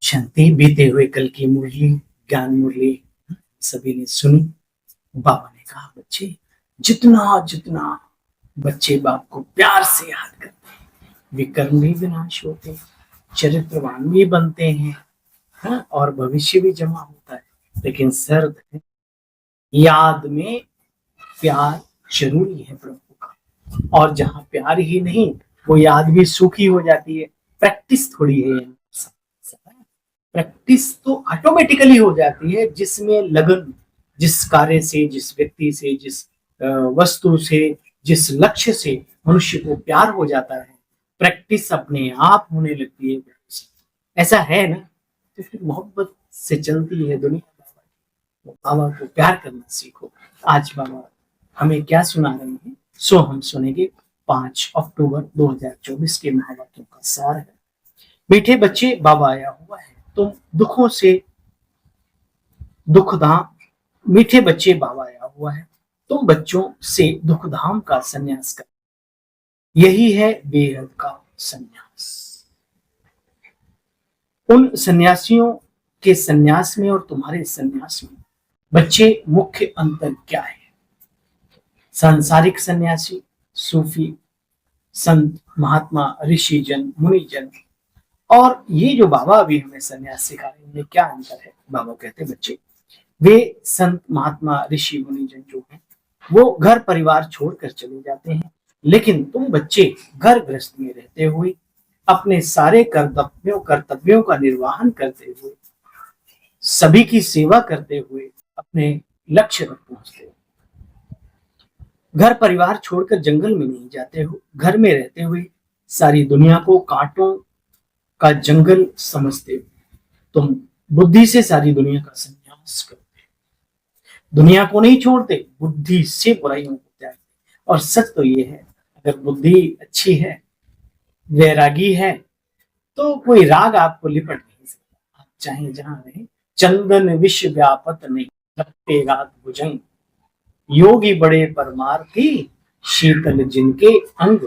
शांति। बीते हुए कल की मुरली, ज्ञान मुरली सभी ने सुनी। बाबा ने कहा बच्चे, जितना जितना बच्चे बाप को प्यार से याद करते हैं, विकर्म भी विनाश होते हैं, चरित्रवान भी बनते हैं, हाँ, और भविष्य भी जमा होता है। लेकिन शर्त है, याद में प्यार जरूरी है प्रभु का। और जहां प्यार ही नहीं, वो याद भी सूखी हो जाती है। प्रैक्टिस थोड़ी है, प्रैक्टिस तो ऑटोमेटिकली हो जाती है, जिसमें लगन, जिस कार्य से, जिस व्यक्ति से, जिस वस्तु से, जिस लक्ष्य से मनुष्य को प्यार हो जाता है, प्रैक्टिस अपने आप होने लगती है। ऐसा है ना, तो फिर मोहब्बत से चलती है दुनिया। बाबा को प्यार करना सीखो। आज बाबा हमें क्या सुना रहे हैं, सो हम सुनेंगे 5 अक्टूबर 2024 के महावाक्यों का सार है। मीठे बच्चे, बाबा आया हुआ है, तुम दुखों से दुखधाम, मीठे बच्चे, बाबा आया हुआ है, तुम बच्चों से दुखधाम का संन्यास कर, यही है बेहद का संन्यास। उन सन्यासियों के संन्यास में और तुम्हारे संन्यास में बच्चे मुख्य अंतर क्या है? सांसारिक सन्यासी, सूफी, संत, महात्मा, ऋषि जन, मुनि जन, और ये जो बाबा अभी हमें संन्यास सिखा रहे हैं, इनमें क्या अंतर है? बाबा कहते हैं बच्चे, वे संत, महात्मा, ऋषि, मुनि जन जो हैं, वो घर परिवार छोड़कर चले जाते हैं, लेकिन तुम बच्चे घर गृहस्थ में रहते हुए, अपने सारे कर्तव्यों का निर्वहन करते हुए, सभी की सेवा करते हुए अपने लक्ष्य तक पहुंचते हो। घर परिवार छोड़कर जंगल में नहीं जाते हो, घर में रहते हुए सारी दुनिया को कांटों का जंगल समझते हो। तुम बुद्धि से सारी दुनिया का संन्यास करते हो, दुनिया को नहीं छोड़ते, बुद्धि से बुराइयों को त्यागते। और सच तो ये है, अगर बुद्धि अच्छी है, वैरागी है, तो कोई राग आपको लिपट नहीं सकता। आप चाहे जहां रहे, चंदन विश्व व्यापत नहीं, लपटेगा भुजंग, योगी बड़े परमार्थी, शीतल जिनके अंग,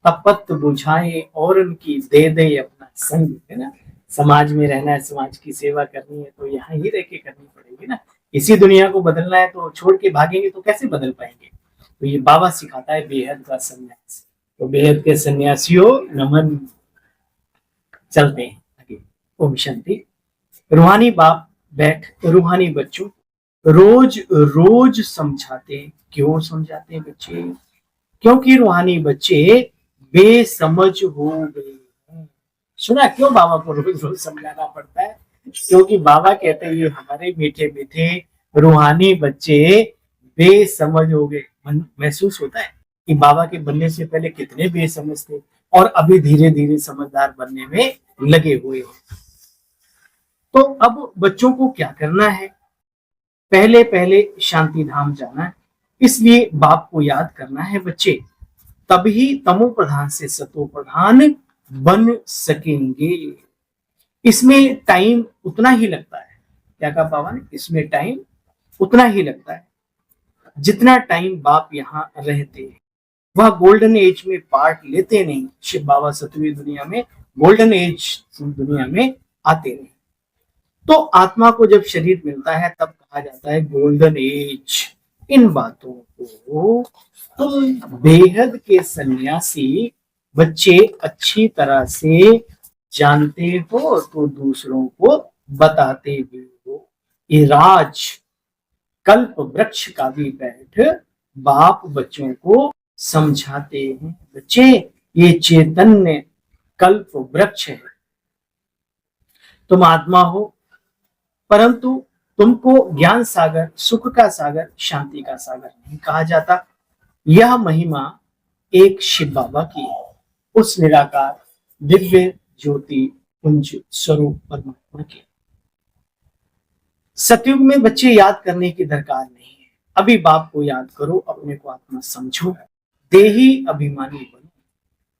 तपत बुझाए और उनकी दे दे अपना संग। है ना, समाज में रहना है, समाज की सेवा करनी है, तो यहाँ ही रह के करनी पड़ेगी ना। इसी दुनिया को बदलना है तो छोड़ के भागेंगे तो कैसे बदल पाएंगे? तो ये बाबा सिखाता है बेहद का संन्यास। तो बेहद के सन्यासियों, नमन। चलते हैं आगे। ओम शांति। रूहानी बाप बैठ रूहानी बच्चों रोज रोज समझाते। क्यों समझाते हैं बच्चे? क्योंकि रूहानी बच्चे बेसमझ हो गए हैं। सुना क्यों बाबा को रोज रोज समझाना पड़ता है? क्योंकि बाबा कहते हैं ये हमारे मीठे मीठे रूहानी बच्चे बेसमझ हो गए। मन महसूस होता है कि बाबा के बनने से पहले कितने बेसमझ थे और अभी धीरे धीरे समझदार बनने में लगे हुए हैं। तो अब बच्चों को क्या करना है? पहले पहले शांति धाम जाना है, इसलिए बाप को याद करना है बच्चे, तभी तमो प्रधान से सतो प्रधान बन सकेंगे। इसमें टाइम उतना ही लगता है। क्या कहा बाबा ने? इसमें टाइम उतना ही लगता है जितना टाइम बाप यहाँ रहते हैं। वह गोल्डन एज में पार्ट लेते नहीं। शिव बाबा सतवीं दुनिया में, गोल्डन एज दुनिया में आते नहीं। तो आत्मा को जब शरीर मिलता है तब कहा जाता है गोल्डन एज। इन बातों को तुम बेहद के सन्यासी बच्चे अच्छी तरह से जानते हो, तो दूसरों को बताते भी हो। ये राज कल्प वृक्ष का भी बैठ बाप बच्चों को समझाते हैं। बच्चे, ये चैतन्य कल्प वृक्ष है। तुम आत्मा हो, परंतु तुमको ज्ञान सागर, सुख का सागर, शांति का सागर नहीं कहा जाता। यह महिमा एक शिव बाबा की है, उस निराकार दिव्य ज्योति पुंज स्वरूप परमात्मा की। सतयुग में बच्चे याद करने की दरकार नहीं है। अभी बाप को याद करो, अपने को आत्मा समझो, देही अभिमानी बनो।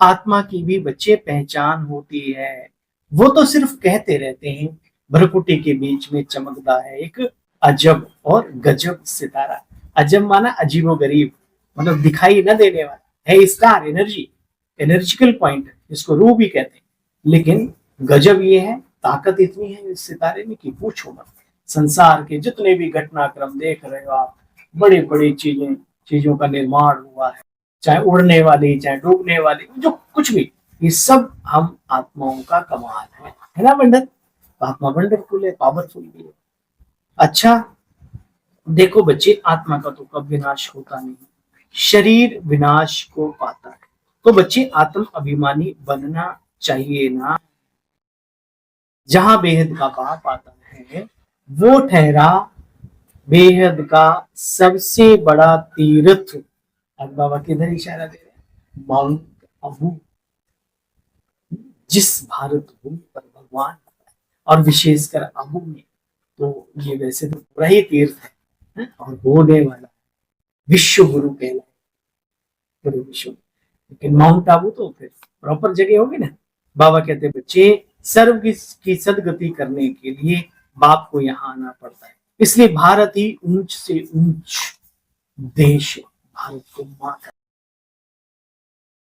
आत्मा की भी बच्चे पहचान होती है। वो तो सिर्फ कहते रहते हैं। भ्रकुटी के बीच में चमकता है एक अजब और गजब सितारा। अजब माना अजीबो गरीब, मतलब दिखाई न देने वाला है, स्टार, एनर्जी, एनर्जिकल पॉइंट, जिसको रूह भी कहते हैं। लेकिन गजब ये है, ताकत इतनी है इस सितारे में कि पूछो मत। संसार के जितने भी घटनाक्रम देख रहे हो आप, बड़ी बड़ी चीजों का निर्माण हुआ है, चाहे उड़ने वाली, चाहे डूबने वाली, जो कुछ भी, ये सब हम आत्माओं का कमाल है ना बंडल? आत्मा वंडरफुल है, पावरफुल भी है। अच्छा देखो बच्चे, आत्मा का तो कब विनाश होता नहीं, शरीर विनाश को पाता है। तो बच्चे आत्म अभिमानी बनना चाहिए ना। जहां बेहद का बाप आता है वो ठहरा बेहद का सबसे बड़ा तीर्थ। अब बाबा किधर इशारा दे रहे हैं? माउंट आबू, जिस भारत भूमि पर भगवान और विशेषकर आबू में, तो ये वैसे तो पूरा ही तीर्थ है और होने वाला विश्व गुरु कहलाए, पूरे विश्व। लेकिन माउंट आबू तो फिर प्रॉपर जगह होगी ना। बाबा कहते बच्चे, सर्व की सदगति करने के लिए बाप को यहाँ आना पड़ता है, इसलिए भारत ही ऊंच से ऊंच देश, भारत को माता।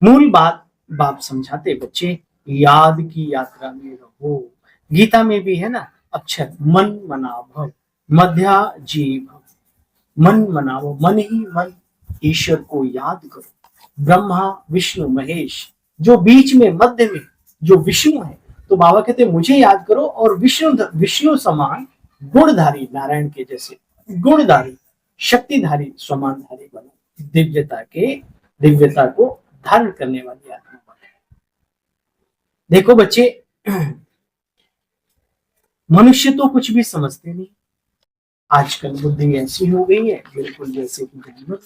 मूल बात बाप समझाते बच्चे, याद की यात्रा में रहो। गीता में भी है ना अक्षर, मन मनाभव मध्या जीव। मन मनाओ, मन ही मन ईश्वर को याद करो। ब्रह्मा विष्णु महेश, जो बीच में मध्य में जो विष्णु है, तो बाबा कहते मुझे याद करो और विष्णु समान गुणधारी, नारायण के जैसे गुणधारी शक्तिधारी स्वमानधारी बनो। दिव्यता को धारण करने वाली आत्मा बनो। देखो बच्चे, मनुष्य तो कुछ भी समझते नहीं। आजकल बुद्धि ऐसी हो गई है बिल्कुल जैसे कि जानवर।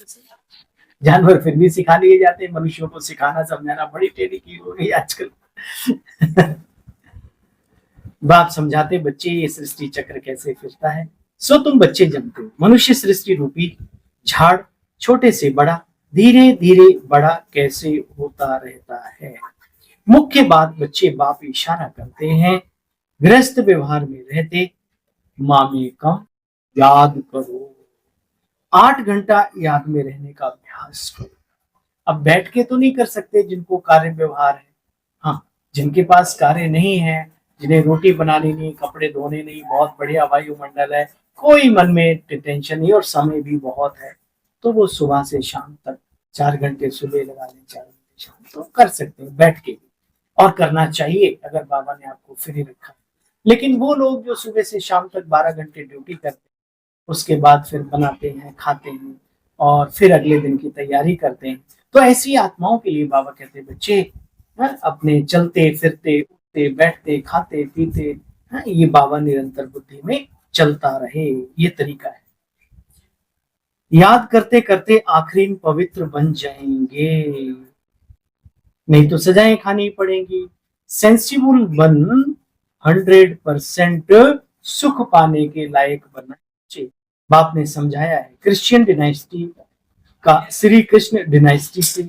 जानवर फिर भी सिखा लिए जाते हैं, मनुष्यों को सिखाना समझाना बड़ी टेढ़ी की हो गई आजकल। बाप समझाते बच्चे ये सृष्टि चक्र कैसे फिरता है। सो तुम बच्चे जानते हो, मनुष्य सृष्टि रूपी झाड़ छोटे से बड़ा, धीरे धीरे बड़ा कैसे होता रहता है। मुख्य बात बच्चे बाप इशारा करते हैं, गृहस्थ व्यवहार में रहते मामे कम याद करो। 8 घंटा याद में रहने का अभ्यास करो। अब बैठ के तो नहीं कर सकते जिनको कार्य व्यवहार है। हाँ, जिनके पास कार्य नहीं है, जिन्हें रोटी बनानी नहीं, कपड़े धोने नहीं, बहुत बढ़िया वायुमंडल है, कोई मन में टेंशन नहीं और समय भी बहुत है, तो वो सुबह से शाम तक 4 घंटे सुबह लगा लें, 4 घंटे शाम, तो कर सकते हैं बैठ के भी, और करना चाहिए अगर बाबा ने आपको फ्री रखा। लेकिन वो लोग जो सुबह से शाम तक 12 घंटे ड्यूटी करते हैं, उसके बाद फिर बनाते हैं, खाते हैं और फिर अगले दिन की तैयारी करते हैं, तो ऐसी आत्माओं के लिए बाबा कहते हैं बच्चे अपने चलते फिरते उठते बैठते खाते पीते, ये बाबा निरंतर बुद्धि में चलता रहे, ये तरीका है। याद करते करते आखिरी पवित्र बन जाएंगे, नहीं तो सजाएं खानी पड़ेंगी। सेंसिबल बन 100% सुख पाने के लायक बनना चाहिए। बाप ने समझाया है, क्रिश्चियन डिनाइस्टी का श्री कृष्ण डिनाइस्टी से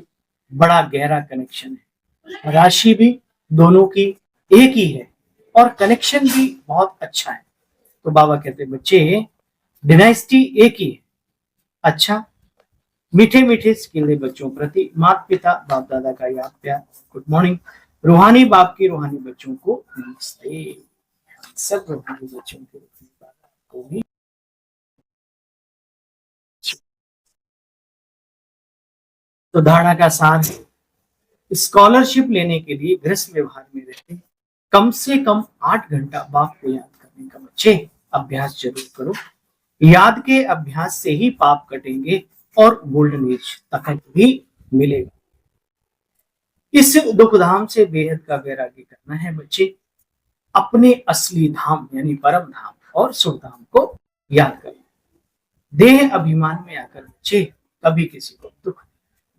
बड़ा गहरा कनेक्शन है। राशि भी दोनों की एक ही है और कनेक्शन भी बहुत अच्छा है। तो बाबा कहते बच्चे, डिनाइस्टी एक ही है। अच्छा, मीठे मीठे स्किल्ड बच्चों प्रति माता पिता बाप दादा का याद प्यार, गुड मॉर्निंग। रूहानी बाप की रूहानी बच्चों को नमस्ते। सब रूहानी बच्चों के को भी तो धारणा का सार, स्कॉलरशिप लेने के लिए गृहस्थ व्यवहार में रहते कम से कम 8 घंटा बाप को याद करने का बच्चे अभ्यास जरूर करो। याद के अभ्यास से ही पाप कटेंगे और गोल्डन एज तक भी मिलेगा। इस दुख धाम से बेहद का वैराग्य करना है बच्चे। अपने असली धाम यानी परम धाम और सुख धाम को याद करें। देह अभिमान में आकर बच्चे कभी किसी को दुख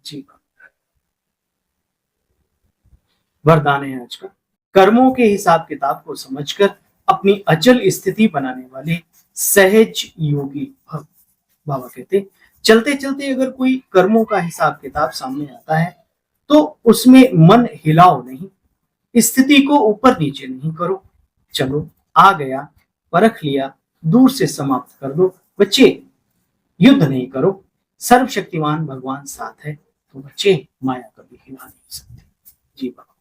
जीवन। वरदान है आज का, कर्मों के हिसाब किताब को समझकर अपनी अचल स्थिति बनाने वाले सहज योगी भव। बाबा कहते चलते चलते अगर कोई कर्मों का हिसाब किताब सामने आता है तो उसमें मन हिलाओ नहीं, स्थिति को ऊपर नीचे नहीं करो। चलो आ गया, परख लिया, दूर से समाप्त कर दो। बच्चे युद्ध नहीं करो, सर्वशक्तिमान भगवान साथ है, तो बच्चे माया कभी हिला नहीं सकते। जी बाबा,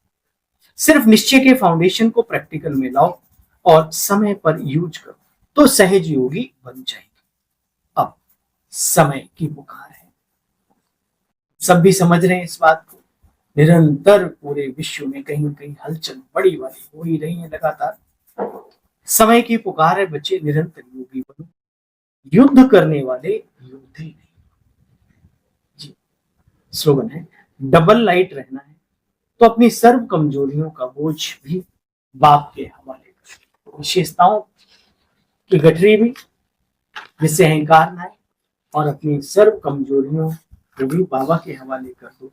सिर्फ निश्चय के फाउंडेशन को प्रैक्टिकल में लाओ। और समय पर यूज करो तो सहज योगी बन जाएगी। अब समय की पुकार है, सब भी समझ रहे हैं इस बात को। निरंतर पूरे विश्व में कहीं न कहीं हलचल बड़ी वाली हो ही रही है लगातार। समय की पुकार है, बच्चे निरंतर योगी बनो, युद्ध करने वाले योद्धे नहीं। जी, स्लोगन है, डबल लाइट रहना है तो अपनी सर्व कमजोरियों का बोझ भी बाप के हवाले करो, विशेषताओं की गठरी भी, जिससे अहंकार ना आए, और अपनी सर्व कमजोरियों को भी बाबा के हवाले कर दो।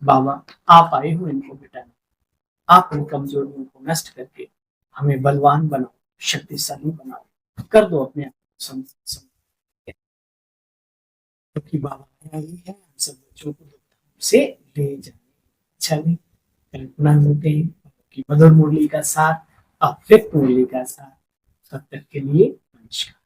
बाबा आप आए हो इनको मिटाने, आप इन कमजोरियों को नष्ट करके हमें बलवान बनाओ, शक्तिशाली बनाओ, कर दो अपने आप को क्योंकि बाबा आए हैं हम सब बच्चों को से ले जाने। अच्छा भी कल्पना होते हैं कि मधुर मुरली का साथ, अव्यक्त मुरली का साथ। तब तक के लिए नमस्कार।